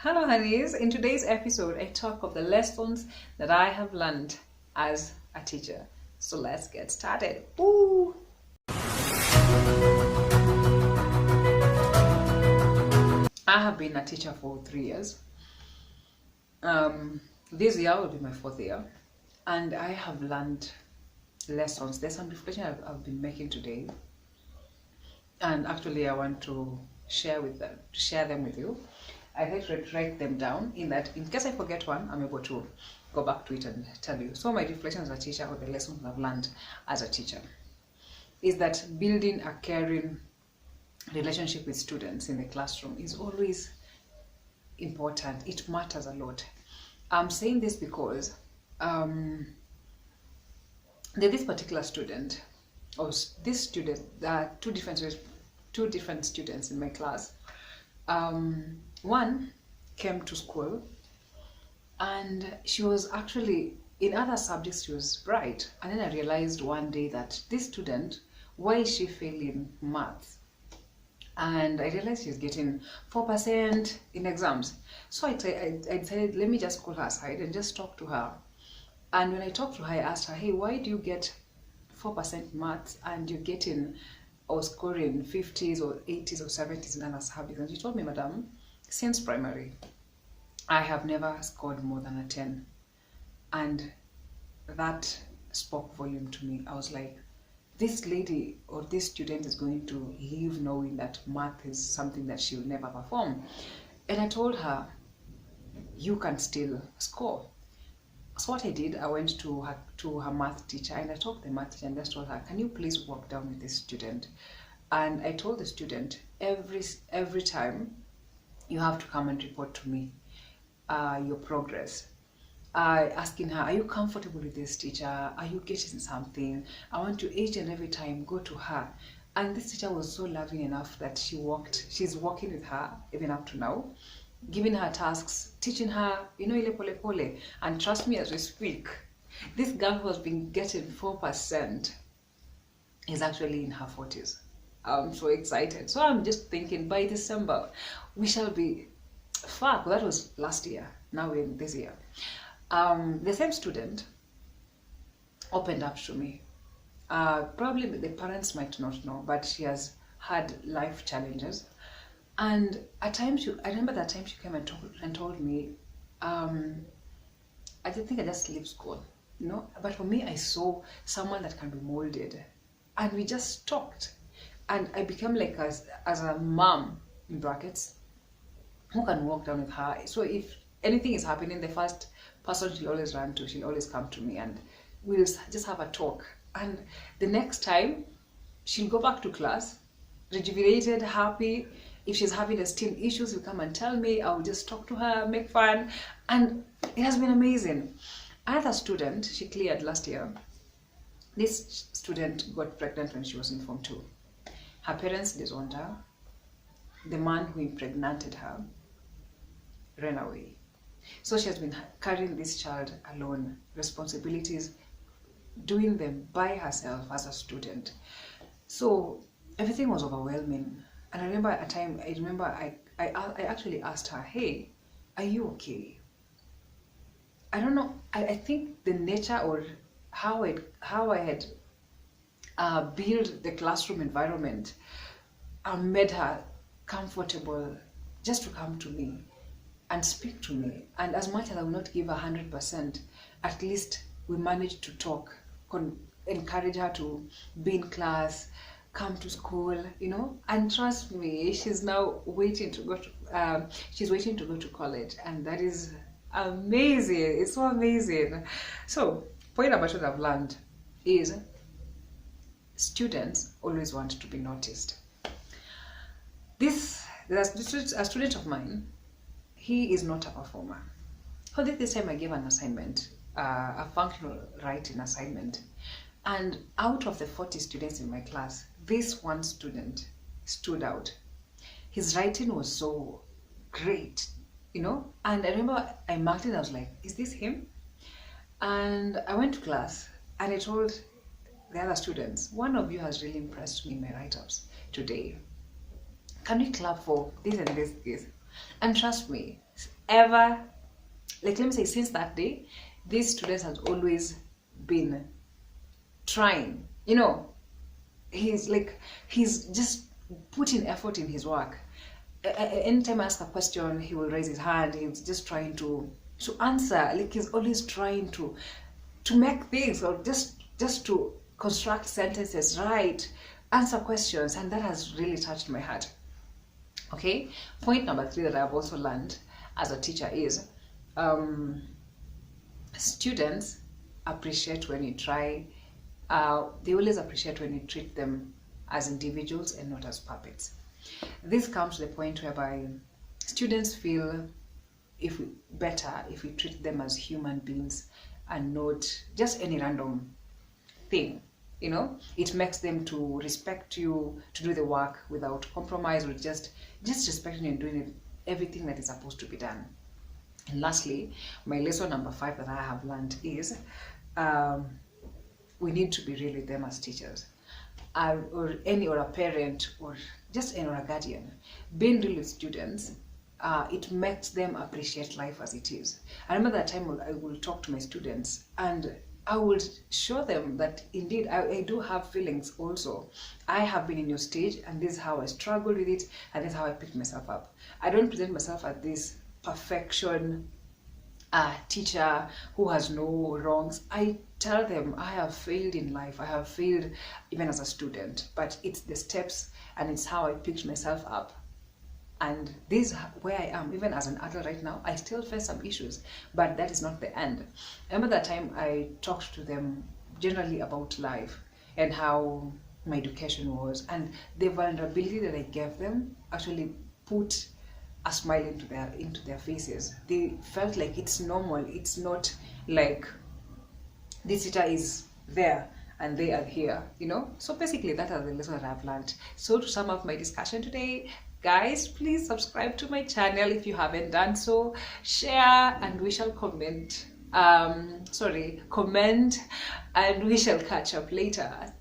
Hello honeys, in today's episode I talk of the lessons that I have learned as a teacher. So let's get started. Ooh. I have been a teacher for 3 years. This year will be my 4th year, and I have learned lessons. There's some reflection I've been making today, and actually I want to share them with you. I had to write them down in that in case I forget one, I'm able to go back to it and tell you. So my reflections as a teacher, or the lessons I've learned as a teacher, is that building a caring relationship with students in the classroom is always important. It matters a lot. I'm saying this because there's this particular student, or this student, there are two different students in my class. One came to school and she was actually, in other subjects she was bright, and then I realized one day that this student, why is she failing maths? And I realized she's getting 4% in exams. So I decided, let me just call her aside and just talk to her. And when I talked to her, I asked her, hey, why do you get 4% maths and you're getting or scoring 50s or 80s or 70s in other subjects? And she told me, madam, since primary, I have never scored more than a 10. And that spoke volume to me. I was like, this lady or this student is going to leave knowing that math is something that she'll never perform. And I told her, you can still score. So what I did, I went to her math teacher and I talked to the math teacher and just told her, can you please walk down with this student? And I told the student, every time you have to come and report to me your progress. Asking her, are you comfortable with this teacher? Are you getting something? I want to each and every time go to her. And this teacher was so loving enough that she's working with her even up to now, giving her tasks, teaching her, ile pole pole. And trust me, as we speak, this girl who has been getting 4% is actually in her 40s. I'm so excited. So I'm just thinking by December, we shall be far. That was last year. Now we're in this year. The same student opened up to me. Probably the parents might not know, but she has had life challenges. And at times, I remember that time she came and told me, I didn't think I just leave school, But for me, I saw someone that can be molded. And we just talked. And I became like as a mom, in brackets, who can walk down with her. So if anything is happening, the first person she'll always run to, she'll always come to me and we'll just have a talk. And the next time, she'll go back to class, rejuvenated, happy. If she's having esteem issues, she'll come and tell me. I'll just talk to her, make fun. And it has been amazing. Another student, she cleared last year. This student got pregnant when she was in Form 2. Her parents disowned her. The man who impregnated her ran away. So she has been carrying this child alone, responsibilities, doing them by herself as a student. So everything was overwhelming. And I remember at a time, I actually asked her, hey, are you okay? I don't know. I think the nature or how I had built the classroom environment made her comfortable just to come to me and speak to me. And as much as I will not give 100%, at least we managed to talk, encourage her to be in class, come to school, And trust me, she's now waiting to go to college, and that is amazing. It's so amazing. So, point about what I've learned is students always want to be noticed. There's a student of mine. He is not a performer. So this time I gave an assignment, a functional writing assignment. And out of the 40 students in my class, this one student stood out. His writing was so great, And I remember I marked it, I was like, is this him? And I went to class and I told the other students, one of you has really impressed me in my write-ups today. Can we clap for this and this? And trust me, ever, like, let me say, since that day, these students has always been trying, you know. He's just putting effort in his work. Anytime I ask a question, he will raise his hand. He's just trying to answer. Like, he's always trying to make things, or just to construct sentences, right, answer questions, and that has really touched my heart. Okay, point number 3 that I've also learned as a teacher is students appreciate when you try. They always appreciate when you treat them as individuals and not as puppets. This comes to the point whereby students feel better if we treat them as human beings and not just any random thing. You know, it makes them to respect you, to do the work without compromise, or just respecting you and doing everything that is supposed to be done. And lastly, my lesson number 5 that I have learned is we need to be real with them as teachers, or a parent, or just a guardian. Being real with students, it makes them appreciate life as it is. I remember that time I will talk to my students and I will show them that indeed I do have feelings also. I have been in your stage, and this is how I struggled with it, and this is how I picked myself up. I don't present myself as this perfection teacher who has no wrongs. I tell them I have failed in life. I have failed even as a student, but it's the steps and it's how I picked myself up. And this is where I am. Even as an adult right now, I still face some issues, but that is not the end. I remember that time I talked to them generally about life and how my education was, and the vulnerability that I gave them actually put a smile into their faces. They felt like it's normal. It's not like this teacher is there and they are here, you know. So basically that is the lesson that I've learned. So to sum up my discussion today, guys, please subscribe to my channel if you haven't done so, share, and we shall comment, and we shall catch up later.